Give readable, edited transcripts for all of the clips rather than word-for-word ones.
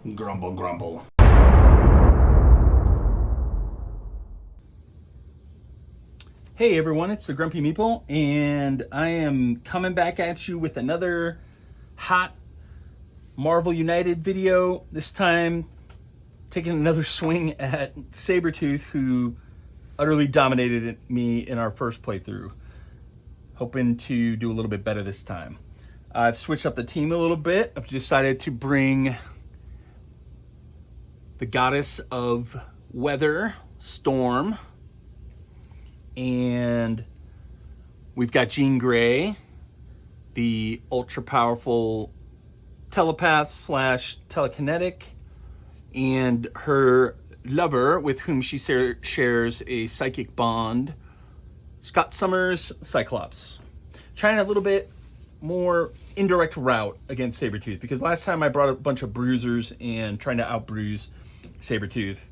Grumble, grumble. Hey everyone, it's the Grumpy Meeple, and I am coming back at you with another hot Marvel United video. This time, taking another swing at Sabretooth, who utterly dominated me in our first playthrough. Hoping to do a little bit better this time. I've switched up the team a little bit. I've decided to bring the goddess of weather, Storm, and we've got Jean Grey, the ultra powerful telepath slash telekinetic, and her lover with whom she shares a psychic bond, Scott Summers, Cyclops. Trying a little bit more indirect route against Sabretooth, because last time I brought a bunch of bruisers and trying to out-bruise Sabretooth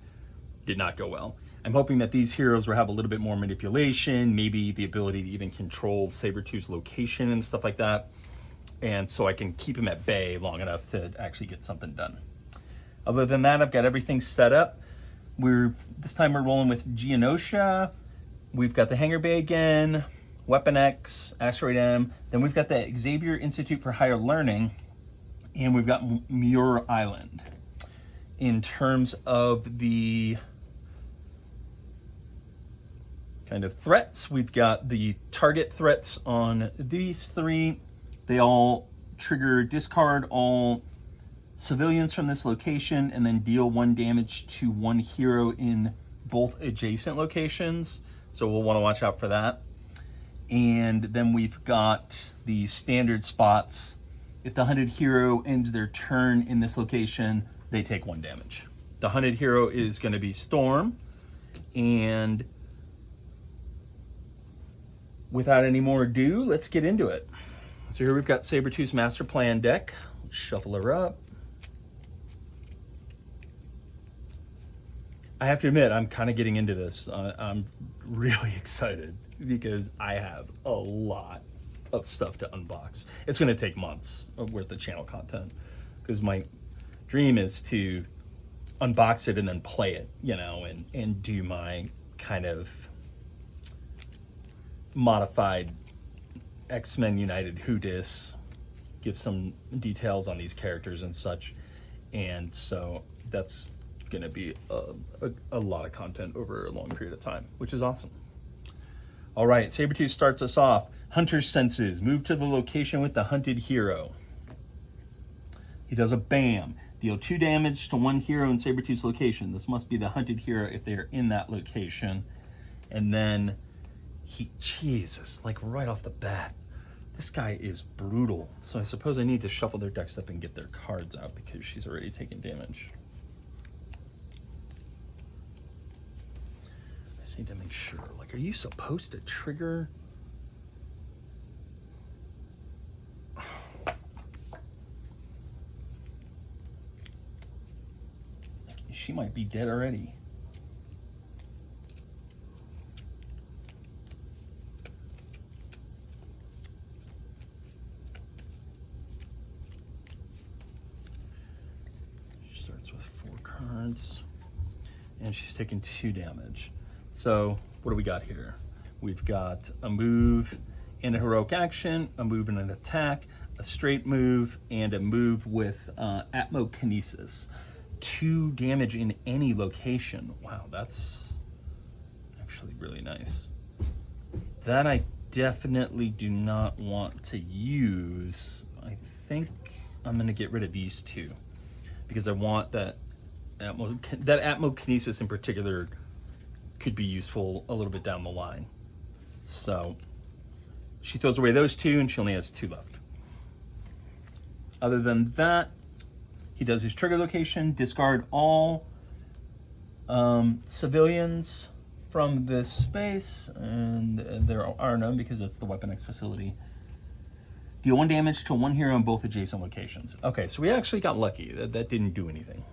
did not go well. I'm hoping that these heroes will have a little bit more manipulation, maybe the ability to even control Sabretooth's location and stuff like that, and so I can keep him at bay long enough to actually get something done. Other than that, I've got everything set up. This time we're rolling with Geonosia. We've got the Hangar Bay again, Weapon X, Asteroid M. Then we've got the Xavier Institute for Higher Learning, and we've got Muir Island. In terms of the kind of threats, we've got the target threats on these three. They all trigger discard all civilians from this location and then deal 1 damage to 1 hero in both adjacent locations. So we'll want to watch out for that. And then we've got the standard spots. If the hunted hero ends their turn in this location, they take 1 damage. The hunted hero is going to be Storm. And without any more ado, let's get into it. So here we've got Sabretooth's Master Plan deck. Let's shuffle her up. I have to admit, I'm kind of getting into this. I'm really excited because I have a lot of stuff to unbox. It's going to take months of worth of channel content because my dream is to unbox it and then play it, you know, and do my kind of modified X-Men United Who Dis, give some details on these characters and such. And so that's going to be a lot of content over a long period of time, which is awesome. All right, Sabretooth starts us off. Hunter's Senses. Move to the location with the hunted hero. He does a BAM. Deal 2 damage to 1 hero in Sabretooth's location. This must be the hunted hero if they are in that location. And then Jesus, like right off the bat, this guy is brutal. So I suppose I need to shuffle their decks up and get their cards out because she's already taken damage. I just need to make sure, like, are you supposed to trigger? She might be dead already. She starts with 4 cards, and she's taking 2 damage. So what do we got here? We've got a move and a heroic action, a move and an attack, a straight move, and a move with atmokinesis. 2 damage in any location. Wow, that's actually really nice. That I definitely do not want to use. I think I'm going to get rid of these 2 because I want that atmokinesis in particular could be useful a little bit down the line. So she throws away those 2 and she only has 2 left. Other than that, he does his trigger location, discard all civilians from this space, and there are none because it's the Weapon X facility. Deal 1 damage to 1 hero in both adjacent locations. Okay, so we actually got lucky. That didn't do anything.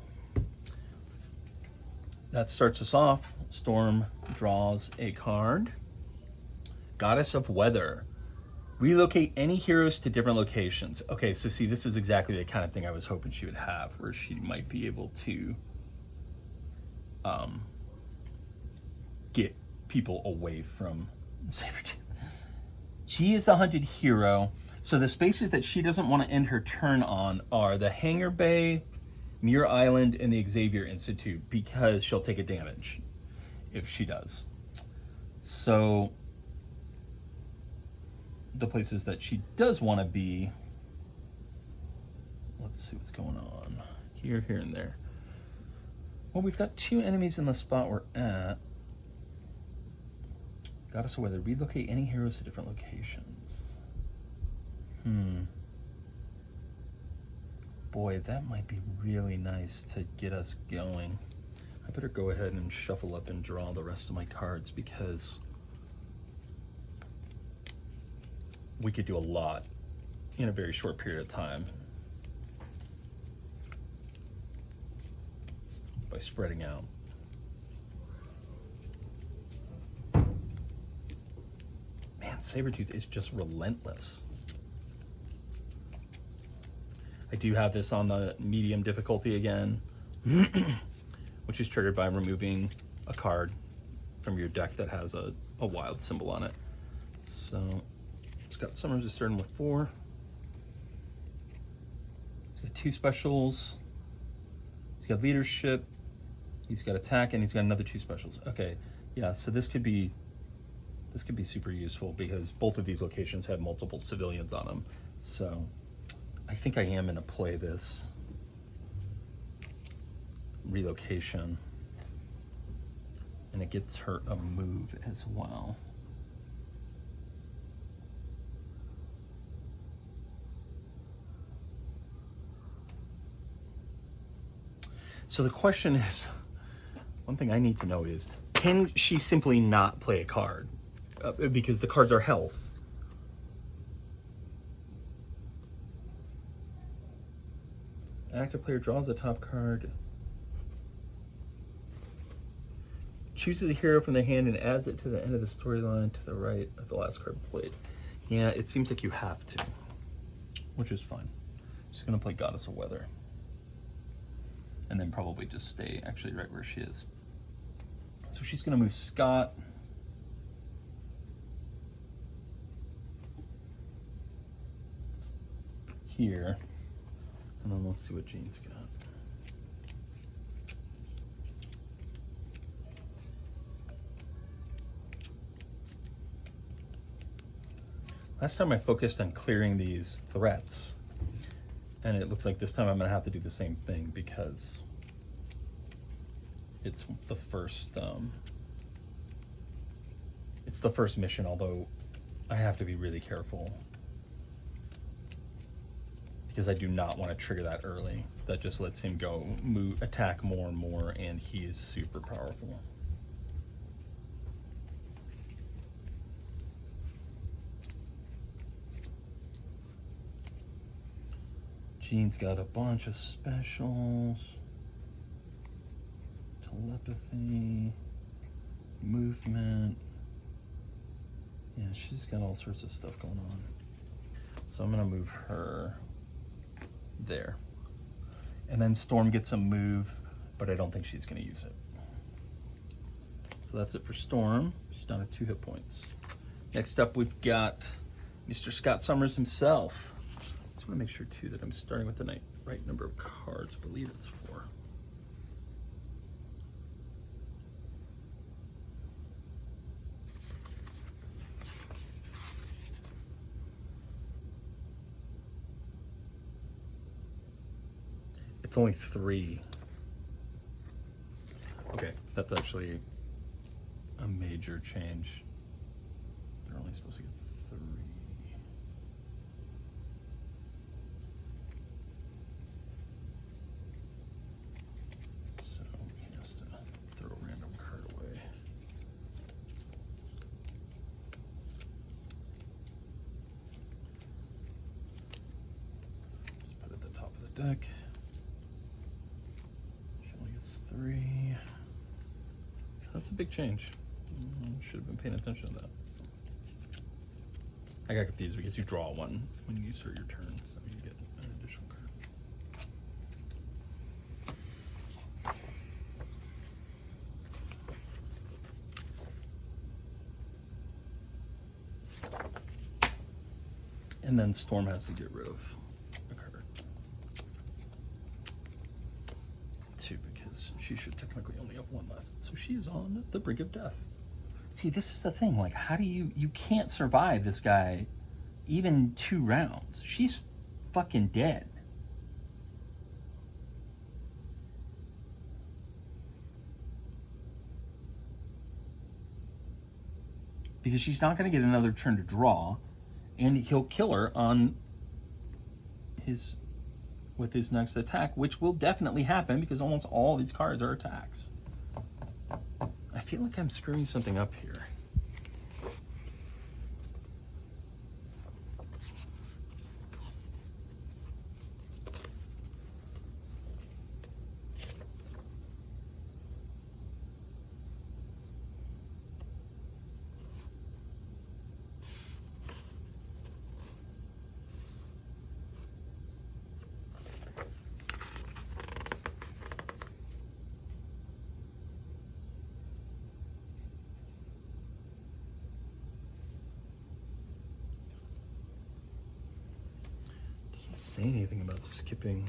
That starts us off. Storm draws a card. Goddess of Weather. Relocate any heroes to different locations. Okay, so see, this is exactly the kind of thing I was hoping she would have, where she might be able to get people away from Sabretooth. She is the hunted hero. So the spaces that she doesn't want to end her turn on are the Hangar Bay, Muir Island, and the Xavier Institute, because she'll take a damage if she does. So the places that she does want to be, let's see what's going on. Here, here, and there. Well, we've got 2 enemies in the spot we're at. Goddess of Weather. Relocate any heroes to different locations. Boy, that might be really nice to get us going. I better go ahead and shuffle up and draw the rest of my cards, because we could do a lot in a very short period of time by spreading out. Man, Sabretooth is just relentless. I do have this on the medium difficulty again, which is triggered by removing a card from your deck that has a wild symbol on it. So it's got Summers is starting with 4. He's got 2 specials. He's got leadership. He's got attack, and he's got another 2 specials. Okay, yeah. So this could be super useful, because both of these locations have multiple civilians on them. So I think I am going to play this relocation, and it gets her a move as well. So the question is, one thing I need to know is, can she simply not play a card? Because the cards are health. Active player draws the top card, chooses a hero from their hand and adds it to the end of the storyline to the right of the last card played. Yeah, it seems like you have to, which is fine. Just gonna play Goddess of Weather, and then probably just stay actually right where she is. So she's gonna move Scott. Here. And then let's see what Jean's got. Last time I focused on clearing these threats, and it looks like this time I'm gonna have to do the same thing, because it's the first mission, although I have to be really careful, because I do not want to trigger that early. That just lets him go attack more and more, and he is super powerful. Jean's got a bunch of specials. Telepathy, movement. Yeah, she's got all sorts of stuff going on. So I'm gonna move her there. And then Storm gets a move, but I don't think she's gonna use it. So that's it for Storm. She's down to 2 hit points. Next up, we've got Mr. Scott Summers himself. I just wanna make sure too that I'm starting with the right number of cards. I believe it's 4. It's only 3. Okay, that's actually a major change. They're only supposed to get 3. So he has to throw a random card away. Just put it at the top of the deck. 3. That's a big change. Should have been paying attention to that. I got confused because you draw one when you start your turn, so you get an additional card. And then Storm has to get rid of a card. 2, because she should technically only have 1 left. So she is on the brink of death. See, this is the thing. Like, how do you can't survive this guy even 2 rounds. She's fucking dead. Because she's not going to get another turn to draw, and he'll kill her on with his next attack, which will definitely happen because almost all these cards are attacks. I feel like I'm screwing something up here. Doesn't say anything about skipping.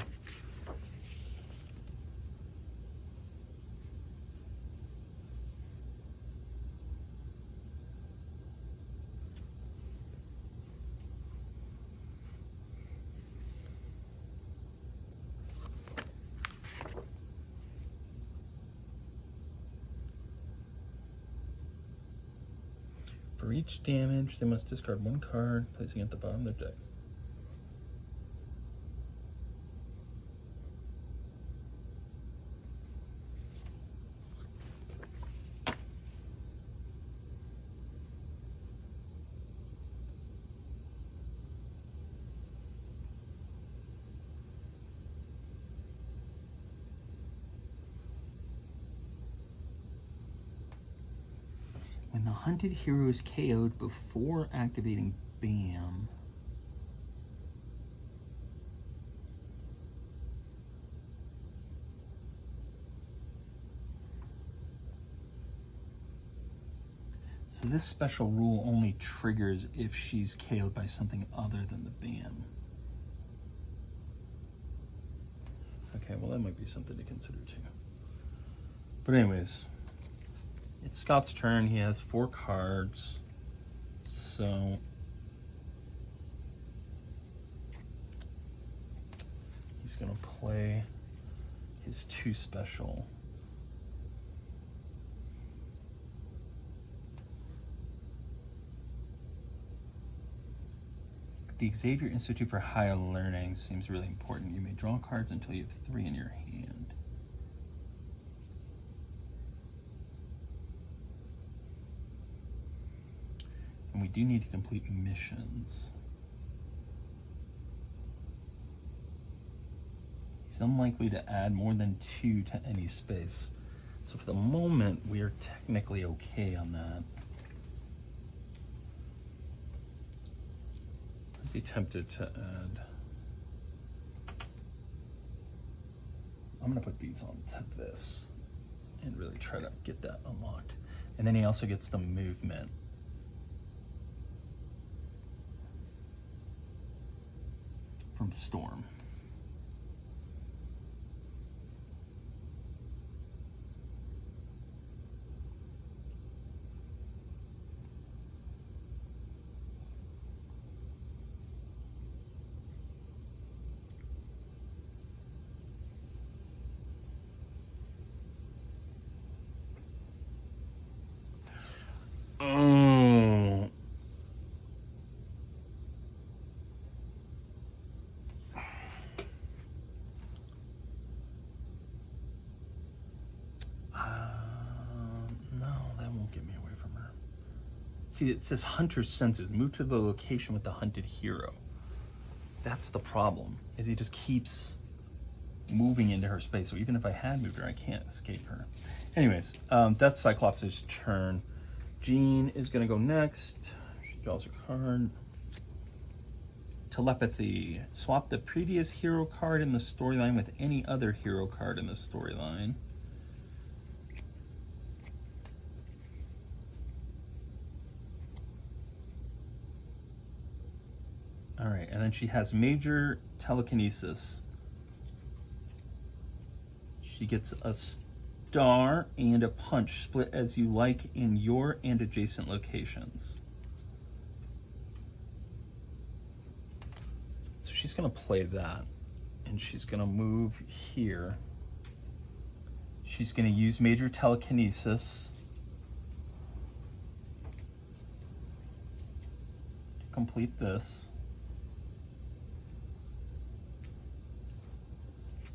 For each damage, they must discard 1 card, placing it at the bottom of their deck. When the hunted hero is KO'd before activating BAM, so this special rule only triggers if she's KO'd by something other than the BAM. Okay, well that might be something to consider too. But anyways, it's Scott's turn. He has 4 cards. So he's going to play his 2 special. The Xavier Institute for Higher Learning seems really important. You may draw cards until you have 3 in your hand. And we do need to complete missions. He's unlikely to add more than 2 to any space. So for the moment, we are technically okay on that. I'd be tempted to add. I'm gonna put these on to this and really try to get that unlocked. And then he also gets the movement. From Storm. See, it says Hunter's senses. Move to the location with the hunted hero. That's the problem, is he just keeps moving into her space. So even if I had moved her, I can't escape her. Anyways, that's Cyclops' turn. Jean is going to go next. She draws a card. Telepathy. Swap the previous hero card in the storyline with any other hero card in the storyline. All right, and then she has major telekinesis. She gets a star and a punch, split as you like in your and adjacent locations. So she's gonna play that, and she's gonna move here. She's gonna use major telekinesis to complete this,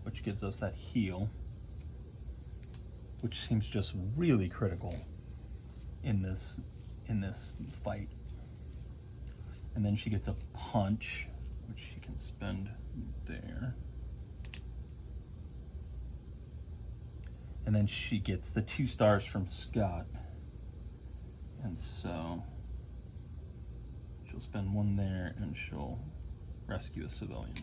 which gives us that heal, which seems just really critical in this fight. And then she gets a punch, which she can spend there. And then she gets the 2 stars from Scott. And so she'll spend 1 there and she'll rescue a civilian.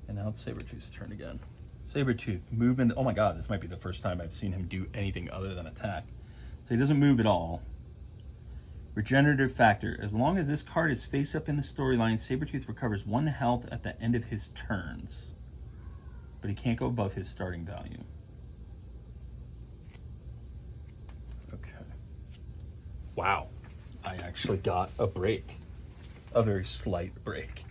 And now it's Sabretooth's turn again. Sabretooth, movement. Oh my god, this might be the first time I've seen him do anything other than attack. So he doesn't move at all. Regenerative factor. As long as this card is face up in the storyline, Sabretooth recovers 1 health at the end of his turns. But he can't go above his starting value. Okay. Wow. I actually got a break. A very slight break.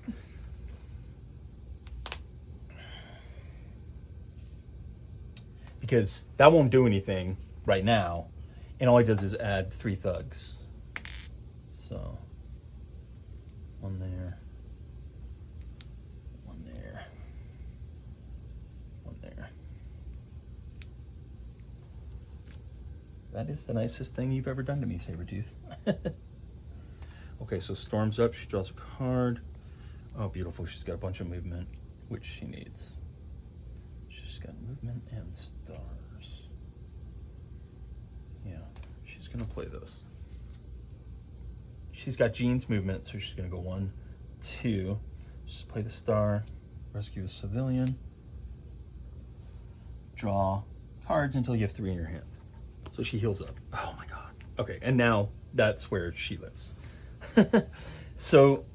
Because that won't do anything right now, and all he does is add 3 thugs. So, 1 there, 1 there, 1 there. That is the nicest thing you've ever done to me, Sabretooth. Okay, so Storm's up, she draws a card. Oh, beautiful, she's got a bunch of movement, which she needs. She's got movement and stars. Yeah, she's gonna play this. She's got Jean's movement, so she's gonna go 1, 2. Just play the star, rescue a civilian, draw cards until you have 3 in your hand. So she heals up. Oh my god. Okay, and now that's where she lives. So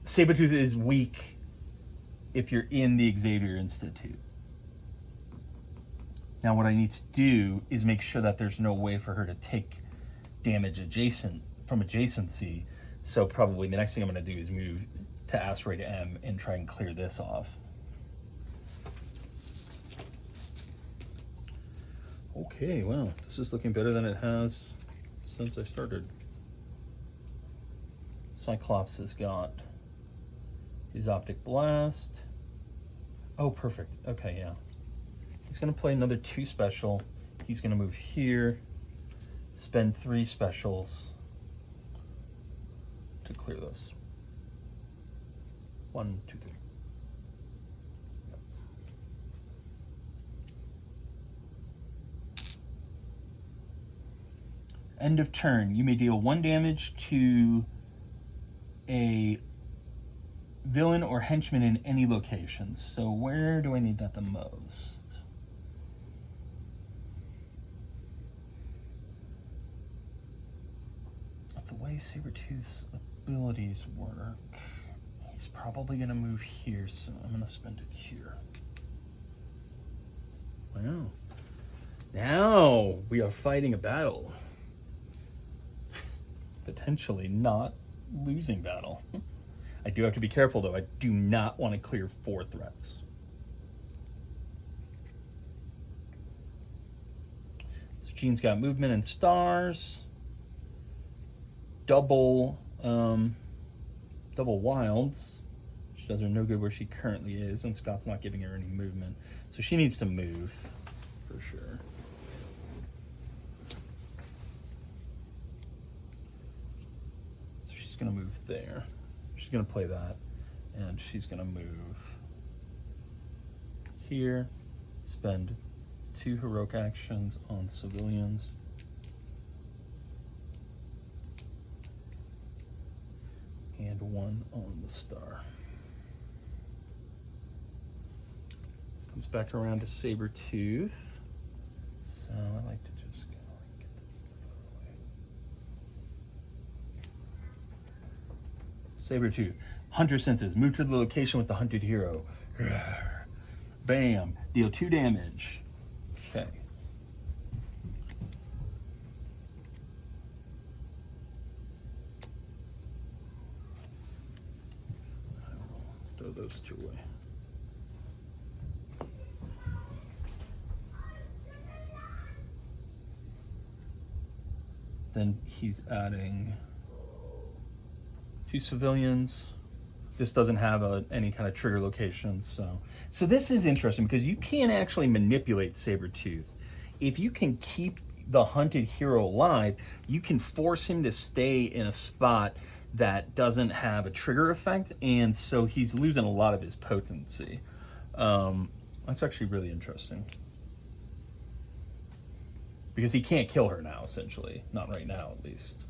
Sabretooth is weak if you're in the Xavier Institute. Now what I need to do is make sure that there's no way for her to take damage from adjacency. So probably the next thing I'm going to do is move to Asteroid M and try and clear this off. Okay, well, this is looking better than it has since I started. Cyclops has got his Optic Blast. Oh, perfect. Okay, yeah. He's going to play another 2 special. He's going to move here, spend 3 specials to clear this. 1, 2, 3. Yep. End of turn. You may deal 1 damage to a villain or henchman in any location. So where do I need that the most? The way Sabretooth's abilities work, he's probably going to move here, so I'm going to spend it here. Wow. Now we are fighting a battle. Potentially not losing battle. I do have to be careful, though. I do not want to clear 4 threats. So Jean's got movement and stars. Double wilds, which does her no good where she currently is, and Scott's not giving her any movement. So she needs to move, for sure. So she's going to move there. She's going to play that, and she's going to move here, spend 2 heroic actions on civilians. 1 on the star. Comes back around to Sabretooth. So I like to just go and get this stuff out of the way. Sabretooth. Hunter senses. Move to the location with the hunted hero. Bam. Deal 2 damage. Okay. I will throw those 2 away. Then he's adding 2 civilians. This doesn't have any kind of trigger locations, so this is interesting because you can actually manipulate Sabretooth. If you can keep the hunted hero alive, you can force him to stay in a spot that doesn't have a trigger effect, and so he's losing a lot of his potency. That's actually really interesting. Because he can't kill her now, essentially. Not right now, at least.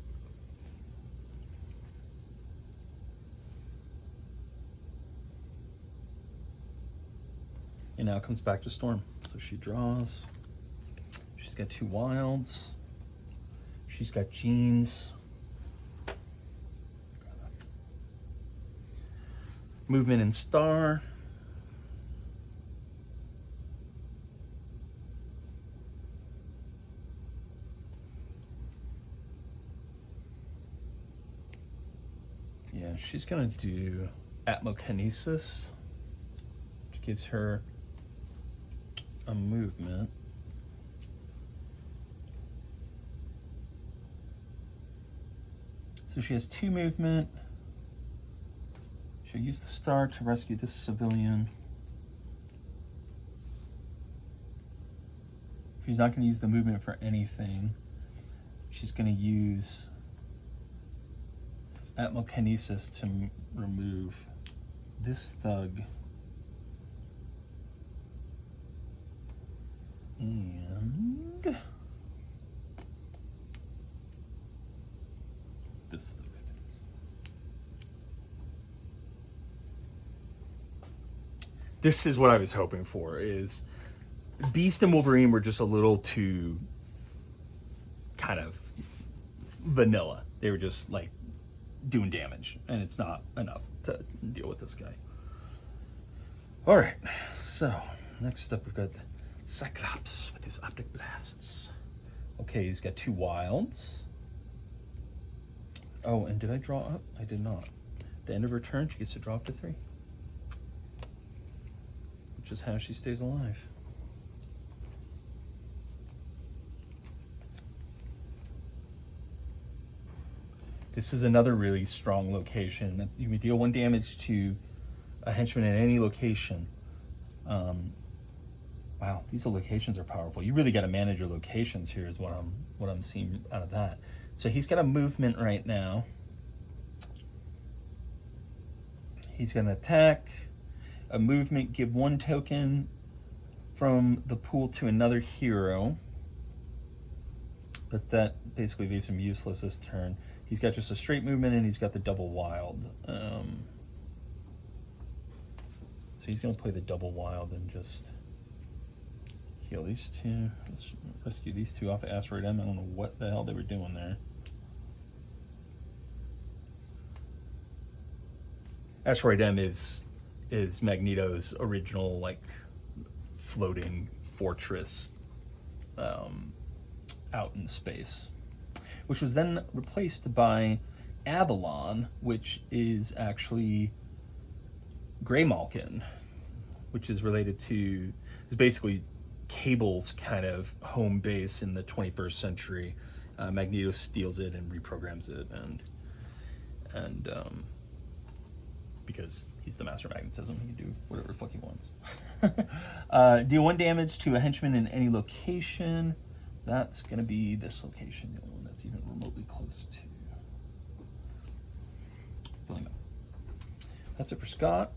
And now it comes back to Storm. So she draws. She's got 2 wilds. She's got genes. Movement in star. Yeah, she's gonna do Atmokinesis, which gives her a movement. So she has 2 movement. She'll use the star to rescue this civilian. She's not going to use the movement for anything. She's going to use Atmokinesis to remove this thug and this thug. This is what I was hoping for, is Beast and Wolverine were just a little too kind of vanilla. They were just like doing damage, and it's not enough to deal with this guy. All right, so next up we've got Cyclops with his optic blasts. Okay, he's got 2 wilds. Oh, and did I draw up? I did not. At the end of her turn, she gets to draw up to 3. Which is how she stays alive. This is another really strong location. You can deal 1 damage to a henchman in any location. Wow, these locations are powerful. You really got to manage your locations here, is what I'm seeing out of that. So he's got a movement right now. He's going to attack. A movement, give 1 token from the pool to another hero. But that basically leaves him useless this turn. He's got just a straight movement, and he's got the double wild. So he's going to play the double wild and just heal these 2. Let's rescue these 2 off of Asteroid M. I don't know what the hell they were doing there. Asteroid M is Magneto's original, like, floating fortress out in space, which was then replaced by Avalon, which is actually Greymalkin, which is related to, is basically Cable's kind of home base in the 21st century. Magneto steals it and reprograms it, and because he's the master of magnetism, he can do whatever the fuck he wants. Deal 1 damage to a henchman in any location. That's going to be this location, the only one that's even remotely close to filling up. That's it for Scott.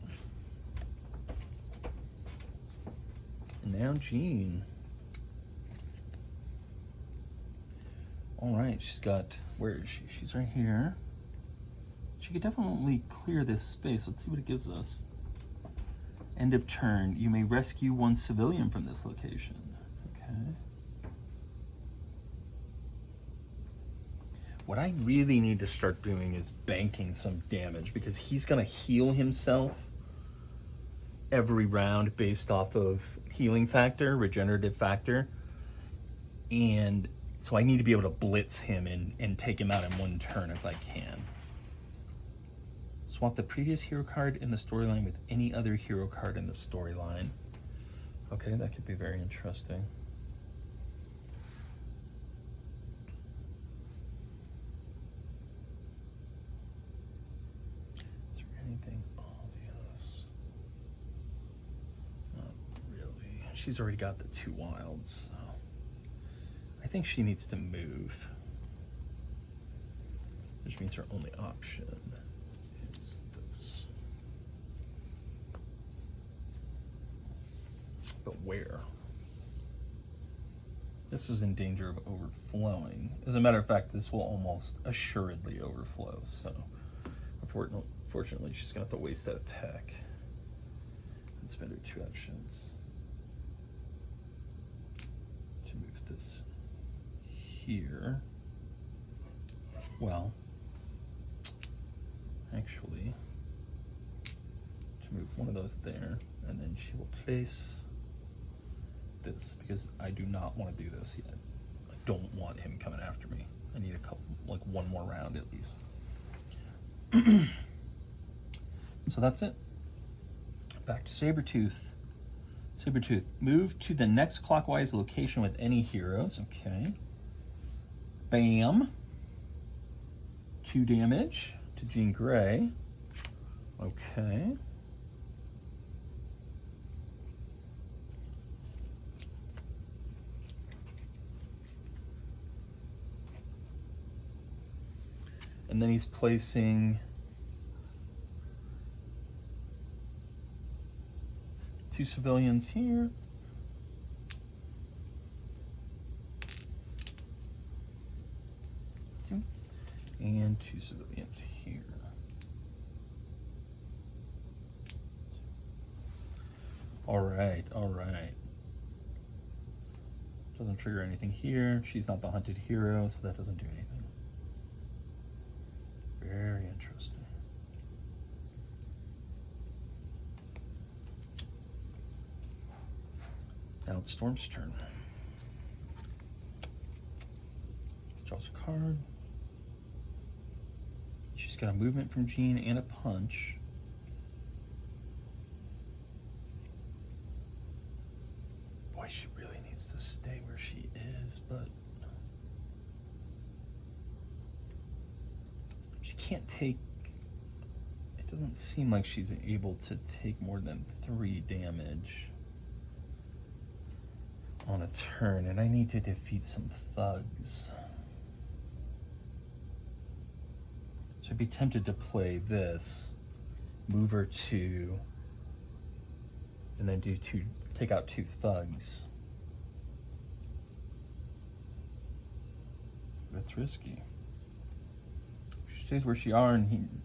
And now Jean. All right, she's got, where is she? She's right here. She could definitely clear this space. Let's see what it gives us. End of turn. You may rescue one civilian from this location. Okay. What I really need to start doing is banking some damage, because he's going to heal himself every round based off of healing factor, regenerative factor. And so I need to be able to blitz him and take him out in one turn if I can. Swap the previous hero card in the storyline with any other hero card in the storyline. Okay, that could be very interesting. Is there anything obvious? Not really. She's already got the 2 wilds, so I think she needs to move, which means her only option is this. But where? This is in danger of overflowing. As a matter of fact, this will almost assuredly overflow, so unfortunately she's gonna have to waste that attack and spend her 2 actions to move this here. Well, actually, to move one of those there, and then she will place this, because I do not want to do this yet. I don't want him coming after me. I need a couple, like 1 more round at least. So that's it. Back to Sabretooth. Sabretooth, move to the next clockwise location with any heroes. Okay. Bam. 2 damage to Jean Grey. Okay. And then he's placing 2 civilians here. And 2 civilians here. All right, all right. Doesn't trigger anything here. She's not the hunted hero, so that doesn't do anything. Very interesting. Now it's Storm's turn. Draws a card. She's got a movement from Jean and a punch. Boy, she really needs to stay where she is, but she can't take, it doesn't seem like she's able to take more than 3 damage on a turn, and I need to defeat some thugs. So I'd be tempted to play this, move her 2, and then take out 2 thugs. That's risky. She stays where she are, and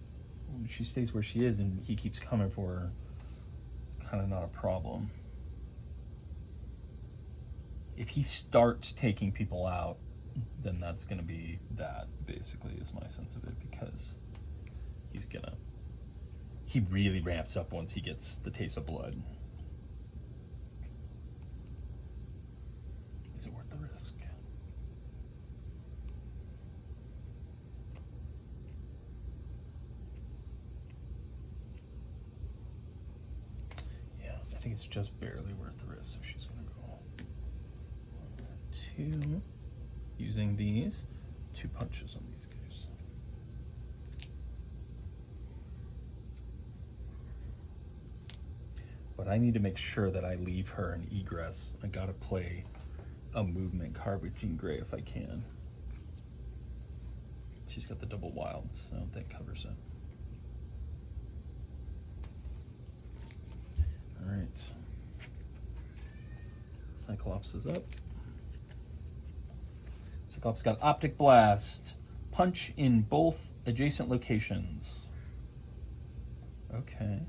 she stays where she is, and he keeps coming for her. Kind of not a problem. If he starts taking people out, then that's going to be that, basically, is my sense of it, because he really ramps up once he gets the taste of blood. Is it worth the risk? Yeah, I think it's just barely worth the risk, so she's going to go 2, using these 2 punches on these guys. But I need to make sure that I leave her an egress. I gotta play a movement card with Jean Grey if I can. She's got the double wilds, so that covers it. All right. Cyclops is up. Cyclops got Optic Blast. Punch in both adjacent locations. Okay.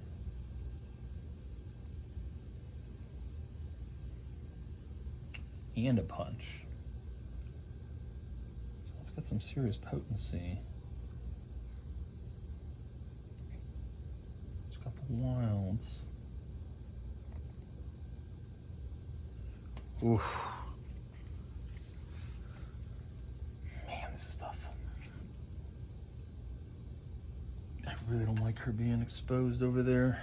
And a punch. So let's get some serious potency. It's got the wilds. Oof. Man, this is tough. I really don't like her being exposed over there.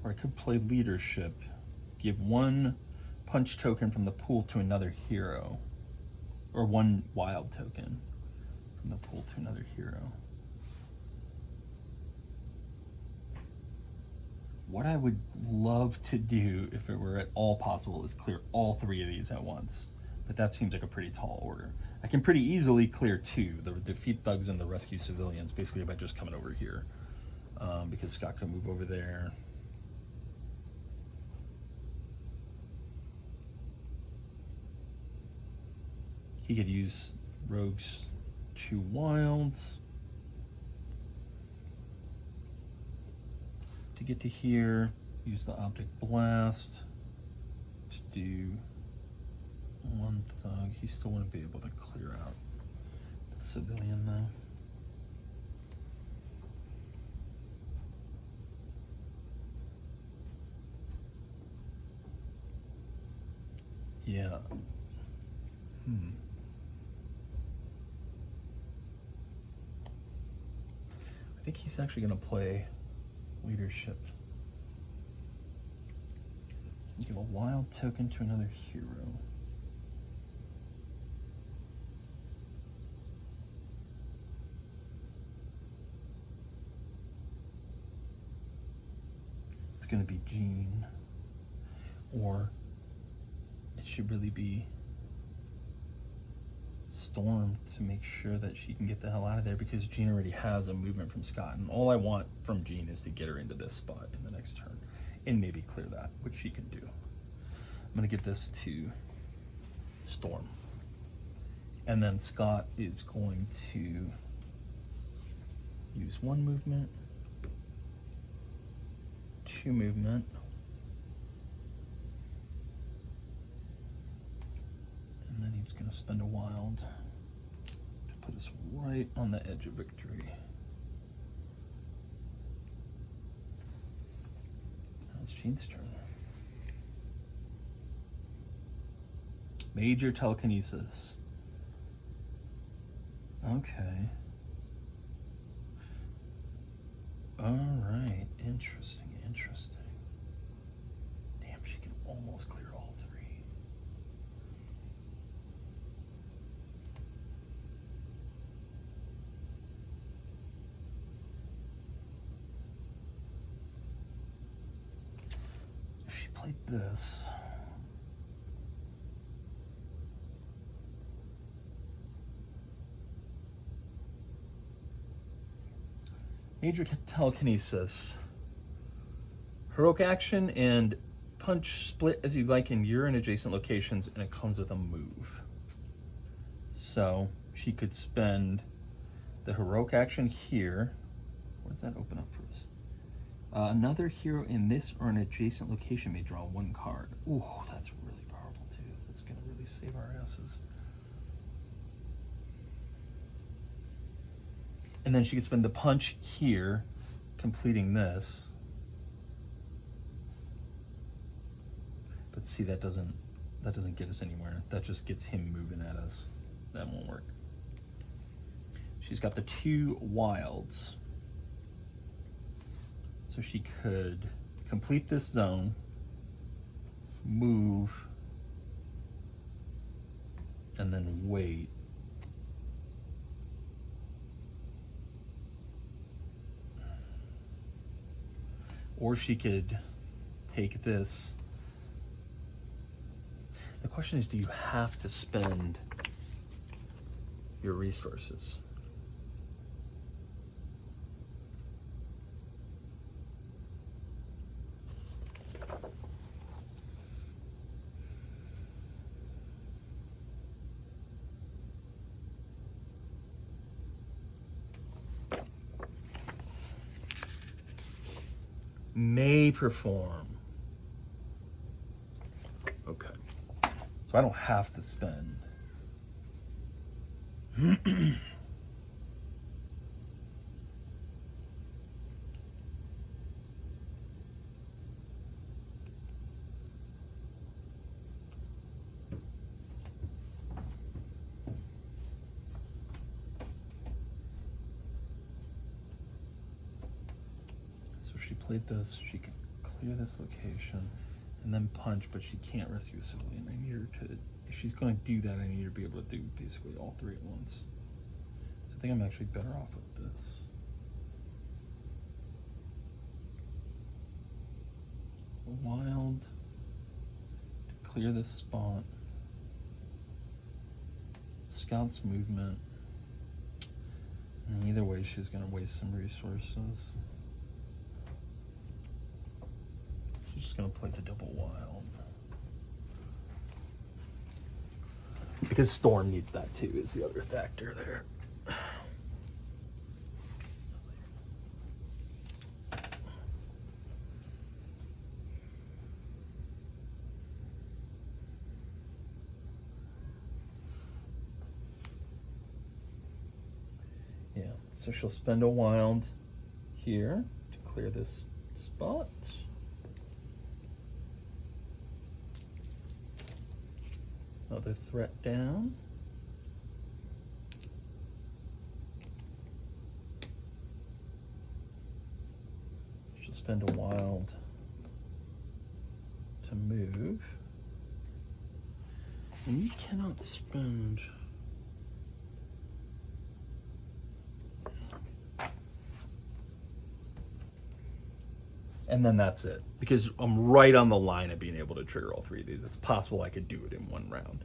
Or I could play leadership, give one punch token from the pool to another hero, or one wild token from the pool to another hero. What I would love to do, if it were at all possible, is clear all three of these at once. But that seems like a pretty tall order. I can pretty easily clear two, the defeat thugs and the rescue civilians, basically by just coming over here. Because Scott can move over there. He could use Rogue's 2 wilds to get to here, use the optic blast to do 1 thug. He still wouldn't be able to clear out the civilian though. Yeah. I think he's actually going to play leadership. Give a wild token to another hero. It's going to be Jean, or it should really be Storm to make sure that she can get the hell out of there, because Jean already has a movement from Scott, and all I want from Jean is to get her into this spot in the next turn and maybe clear that, which she can do. I'm going to give this to Storm, and then Scott is going to use 1 movement, 2 movement, and then he's going to spend a wild to put us right on the edge of victory. Now it's Jean's turn. Major telekinesis. Okay. All right. Interesting. Interesting. Damn, she can almost clear all 3. If she played this, major telekinesis, heroic action, and punch split as you like in your and adjacent locations, and it comes with a move. So she could spend the heroic action here. What does that open up for us? Another hero in this or an adjacent location may draw 1 card. Ooh, that's really powerful too. That's gonna really save our asses. And then she could spend the punch here, completing this. But see, that doesn't get us anywhere. That just gets him moving at us. That won't work. She's got the 2 wilds. So she could complete this zone, move, and then wait. Or she could take this. The question is, do you have to spend your resources? may perform. Okay. So I don't have to spend. She played this, she could clear this location and then punch, but she can't rescue a civilian. I need her to, if she's going to do that, I need her to be able to do basically all three at once. So I think I'm actually better off with this. Wild to clear this spot. Scout's movement. And either way, she's going to waste some resources. Just gonna play the double wild because Storm needs that too, is the other factor there. Yeah, so she'll spend a wild here to clear this spot. Another threat down. She'll spend a wild to move. And you cannot spend. And then that's it. Because I'm right on the line of being able to trigger all three of these. It's possible I could do it in one round.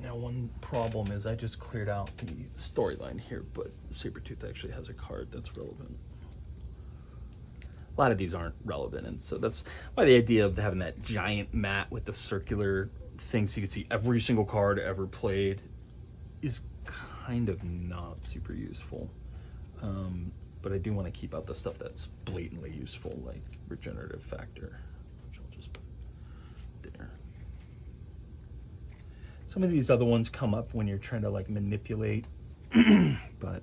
Now, one problem is I just cleared out the storyline here, but Sabretooth actually has a card that's relevant. A lot of these aren't relevant, and so that's why the idea of having that giant mat with the circular thing so you can see every single card ever played is kind of not super useful. But I do want to keep out the stuff that's blatantly useful, like regenerative factor, which I'll just put there. Some of these other ones come up when you're trying to like manipulate, but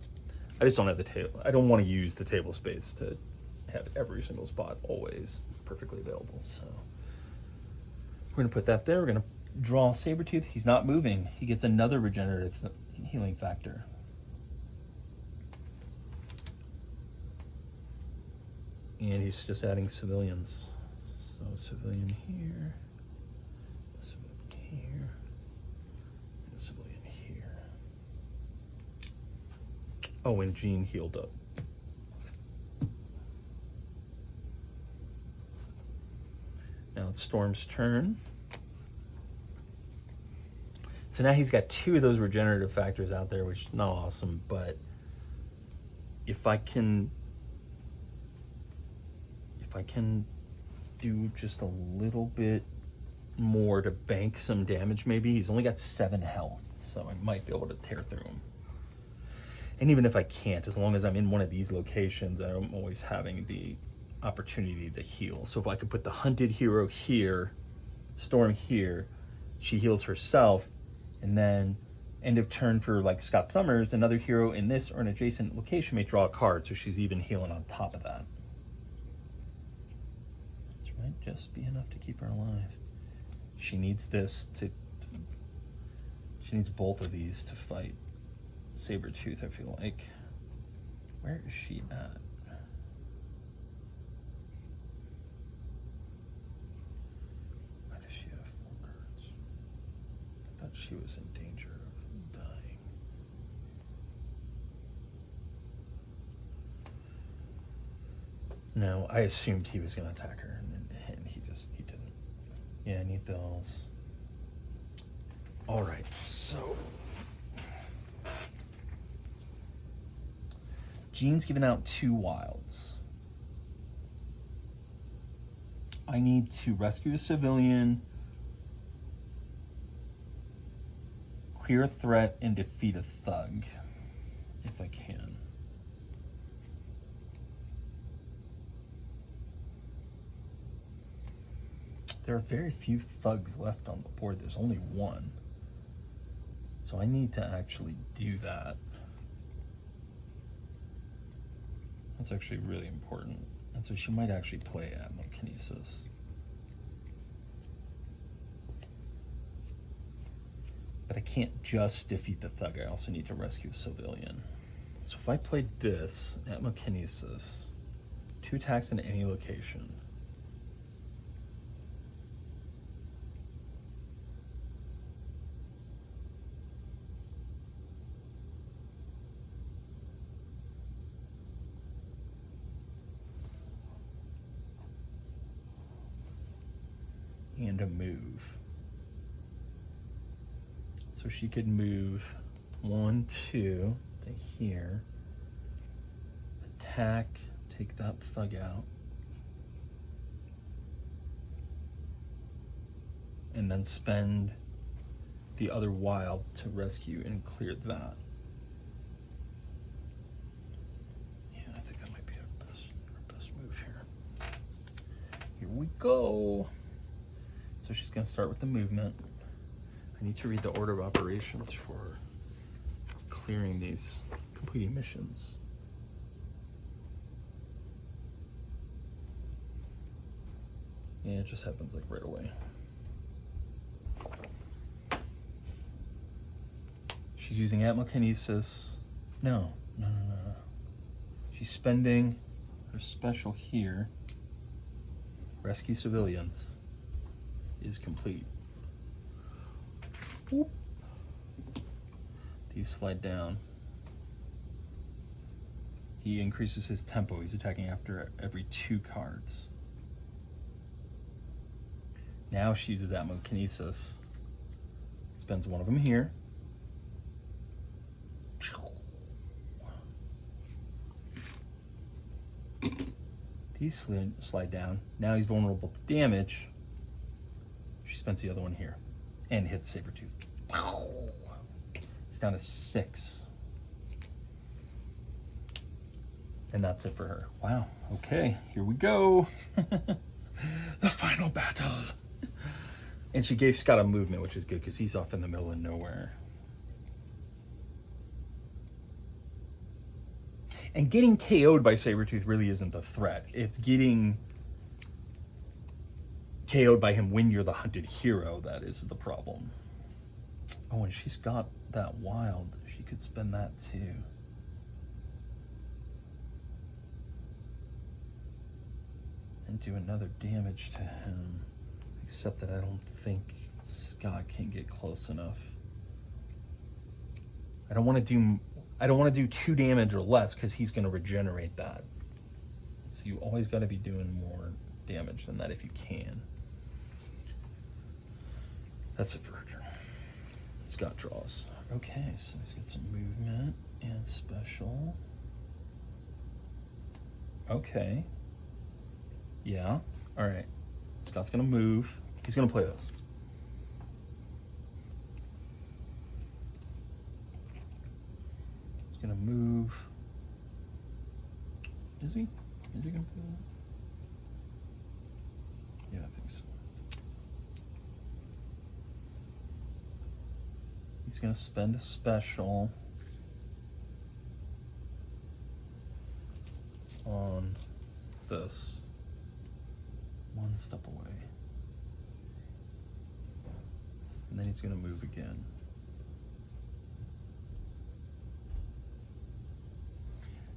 I just don't have the table. I don't want to use the table space to have every single spot always perfectly available. So we're gonna put that there. We're gonna draw Sabretooth. He's not moving. He gets another regenerative healing factor. And he's just adding civilians. So civilian here, civilian here, and a civilian here. Oh, and Jean healed up. Now it's Storm's turn. So now he's got two of those regenerative factors out there, which is not awesome, but if I can do just a little bit more to bank some damage, maybe. He's only got 7 health, so I might be able to tear through him. And even if I can't, as long as I'm in one of these locations, I'm always having the opportunity to heal. So if I could put the hunted hero here, Storm here, she heals herself, and then end of turn for like Scott Summers, another hero in this or an adjacent location may draw a card, so she's even healing on top of that. Which might just be enough to keep her alive. She needs this to, she needs both of these to fight Sabretooth, I feel like. Where is she at? Why does she have 4 cards? I thought she was in danger of dying. No, I assumed he was going to attack her, and he didn't. Yeah, I need those. All right, so Jean's giving out 2 wilds. I need to rescue a civilian, clear a threat and defeat a thug, if I can. There are very few thugs left on the board. There's only one. So I need to actually do that. That's actually really important. And so she might actually play Admokinesis. But I can't just defeat the thug. I also need to rescue a civilian. So if I played this, Admokinesis, 2 attacks in any location. And a move. So she could move 1, 2 to here, attack, take that thug out, and then spend the other wild to rescue and clear that. Yeah, I think that might be our best move here. Here we go. So she's going to start with the movement. I need to read the order of operations for clearing these, completing missions. Yeah, it just happens like right away. She's using Admokinesis. No. She's spending her special here. Rescue civilians is complete. Whoop. These slide down. He increases his tempo. He's attacking after every 2 cards. Now she uses Admokinesis. Spends one of them here. These slide down. Now he's vulnerable to damage. She spends the other one here and hits Sabretooth. It's down to 6. And that's it for her. Wow. Okay, here we go. The final battle. And she gave Scott a movement, which is good because he's off in the middle of nowhere. And getting KO'd by Sabretooth really isn't the threat. It's getting KO'd by him when you're the hunted hero that is the problem. Oh, and she's got that wild. She could spend that too. And do another damage to him. Except that I don't think Scott can get close enough. I don't want to do 2 damage or less because he's going to regenerate that. So you always got to be doing more damage than that if you can. That's it for her turn. Scott draws. Okay, so he's got some movement and special. Okay. Yeah. All right. Scott's going to move. He's going to play this. He's going to move. Is he? Is he going to play that? Yeah, I think so. He's going to spend a special on this. 1 step away. And then he's going to move again.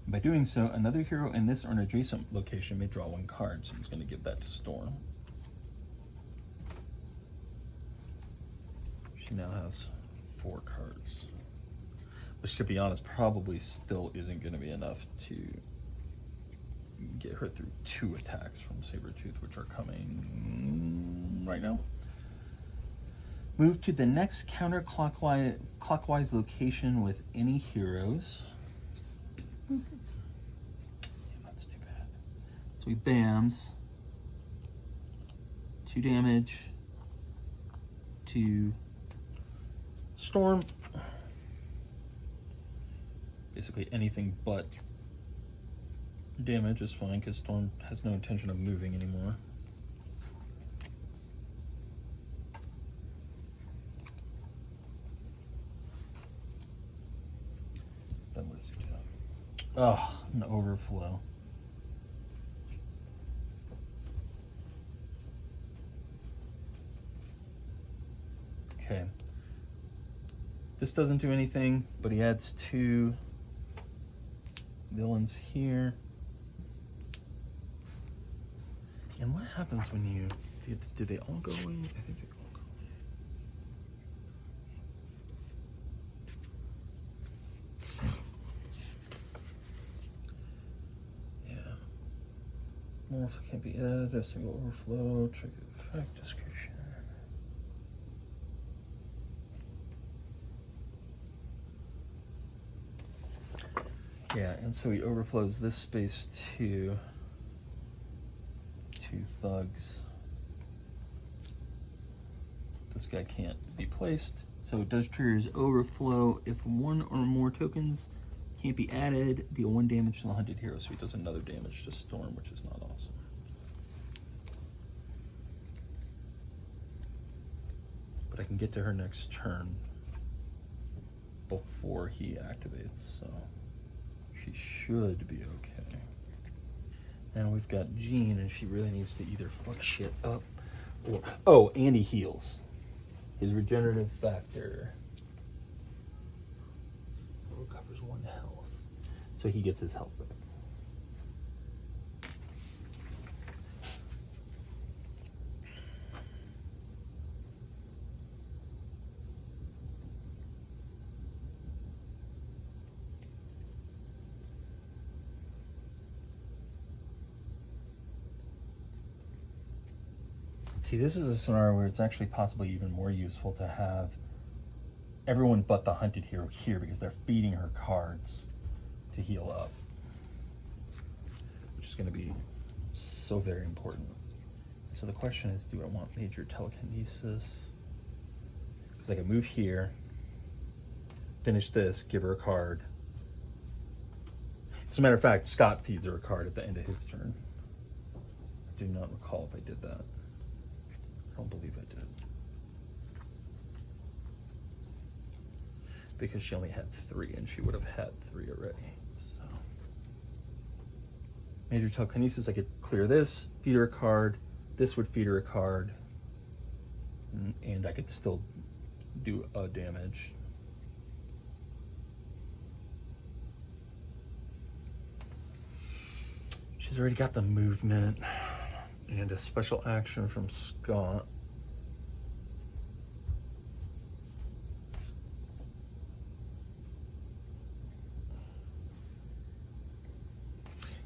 By doing so, another hero in this or an adjacent location may draw 1 card, so he's going to give that to Storm. She now has 4 cards, which, to be honest, probably still isn't going to be enough to get her through 2 attacks from Sabretooth, which are coming right now. Move to the next counterclockwise location with any heroes. Yeah, that's too bad. So he bams. 2 damage to Storm. basically anything but damage is fine because Storm has no intention of moving anymore. Then what does he do? Oh, an overflow. Okay. This doesn't do anything, but he adds 2 villains here. And what happens when you... Do they all go away? I think they all go away. Yeah. Morph can't be added. A single overflow. Trigger effect description. Yeah, and so he overflows this space to 2 thugs. This guy can't be placed, so it does trigger his overflow if 1 or more tokens can't be added, deal 1 damage to the hunted hero, so he does another damage to Storm, which is not awesome. But I can get to her next turn before he activates, so she should be okay. Now we've got Jean, and she really needs to either fuck shit up or... Oh, and he heals. His regenerative factor recovers 1 health. So he gets his health back. See, this is a scenario where it's actually possibly even more useful to have everyone but the hunted hero here because they're feeding her cards to heal up, which is going to be so very important. So the question is, do I want major telekinesis? Because I can move here, finish this, give her a card. As a matter of fact, Scott feeds her a card at the end of his turn. I do not recall if I did that. I don't believe I did. Because she only had 3 and she would have had 3 already. So major telekinesis, I could clear this, feed her a card, this would feed her a card, and I could still do a damage. She's already got the movement and a special action from Scott.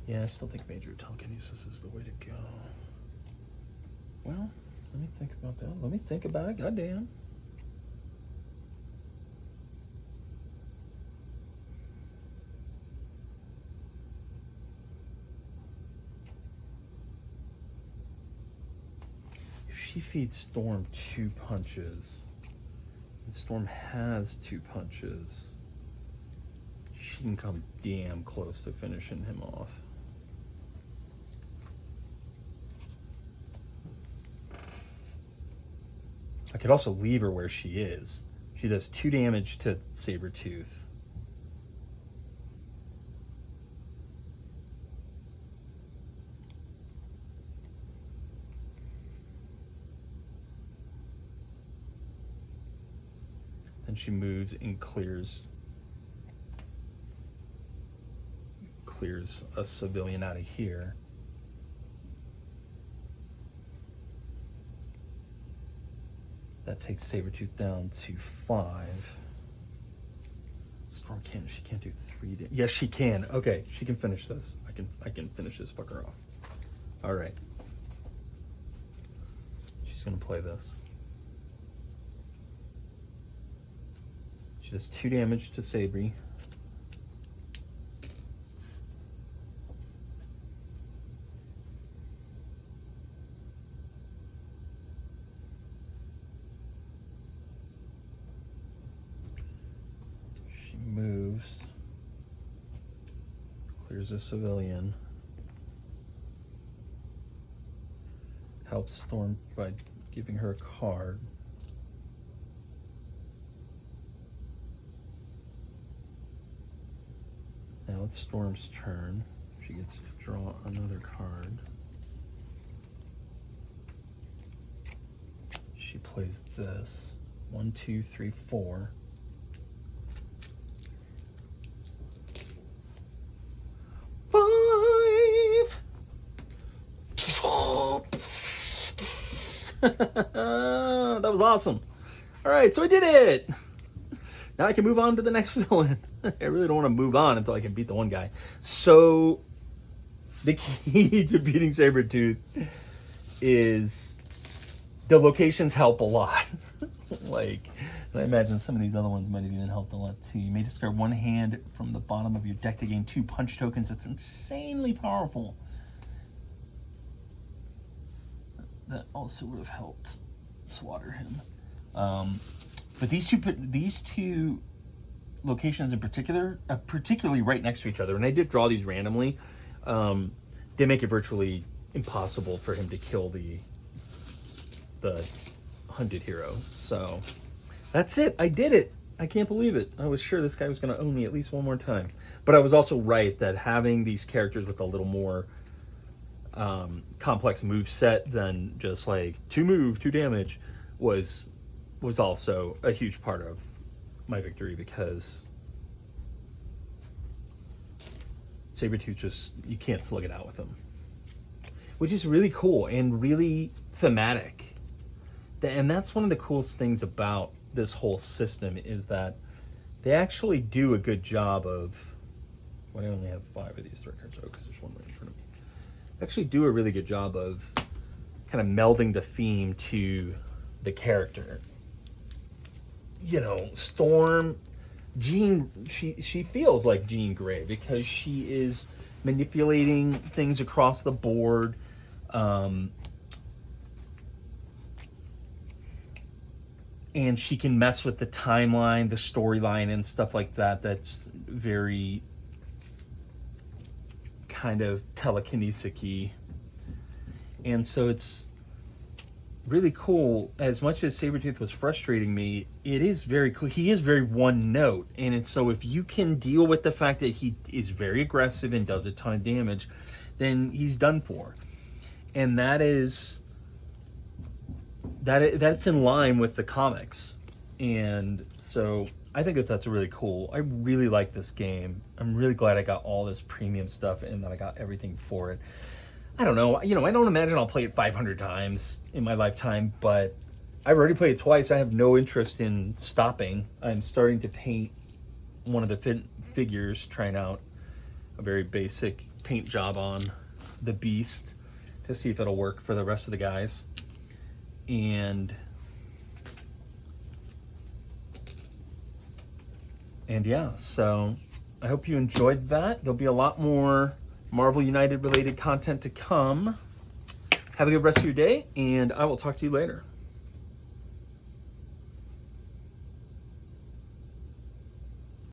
Yeah, I still think major telekinesis is the way to go. Well, let me think about that. Let me think about it. Goddamn. If she feeds Storm 2 punches, and Storm has 2 punches, she can come damn close to finishing him off. I could also leave her where she is. She does 2 damage to Sabretooth. Then she moves and clears a civilian out of here. That takes Sabretooth down to 5. Storm she can't do 3 damage. Yes, she can. Okay, she can finish this. I can finish this fucker off. All right. She's gonna play this. She does 2 damage to Sabri. She moves. there's a civilian. Helps Storm by giving her a card. Now it's Storm's turn. She gets to draw another card. She plays this. 1, 2, 3, 4. That was awesome. All right, so I did it. Now I can move on to the next villain. I really don't want to move on until I can beat the one guy. So the key to beating Sabretooth is the locations help a lot. Like, I imagine some of these other ones might have even helped a lot too. You may discard one hand from the bottom of your deck to gain 2 punch tokens. That's insanely powerful. That also would have helped slaughter him. But these two locations in particular, particularly right next to each other, and I did draw these randomly, they make it virtually impossible for him to kill the hunted hero. So that's it. I did it. I can't believe it. I was sure this guy was going to own me at least one more time. But I was also right that having these characters with a little more complex move set than just like 2 move, 2 damage was also a huge part of my victory, because Sabretooth just, you can't slug it out with him, which is really cool and really thematic. And that's one of the coolest things about this whole system, is that they actually do a good job of, well, I only have 5 of these threat cards, because there's one right in front of me. Actually do a really good job of kind of melding the theme to the character. You know, Storm, Jean, she feels like Jean Grey because she is manipulating things across the board. And she can mess with the timeline, the storyline, and stuff like that. That's very kind of telekinesis-y. And so it's really cool. As much as Sabretooth was frustrating me, it is very cool. He is very one note. And so if you can deal with the fact that he is very aggressive and does a ton of damage, then he's done for. And that's in line with the comics. And so I think that's really cool. I really like this game. I'm really glad I got all this premium stuff and that I got everything for it. I don't know. I don't imagine I'll play it 500 times in my lifetime, but I've already played it twice. I have no interest in stopping. I'm starting to paint one of the figures, trying out a very basic paint job on the Beast to see if it'll work for the rest of the guys. And yeah, so I hope you enjoyed that. There'll be a lot more Marvel United related content to come. Have a good rest of your day, and I will talk to you later.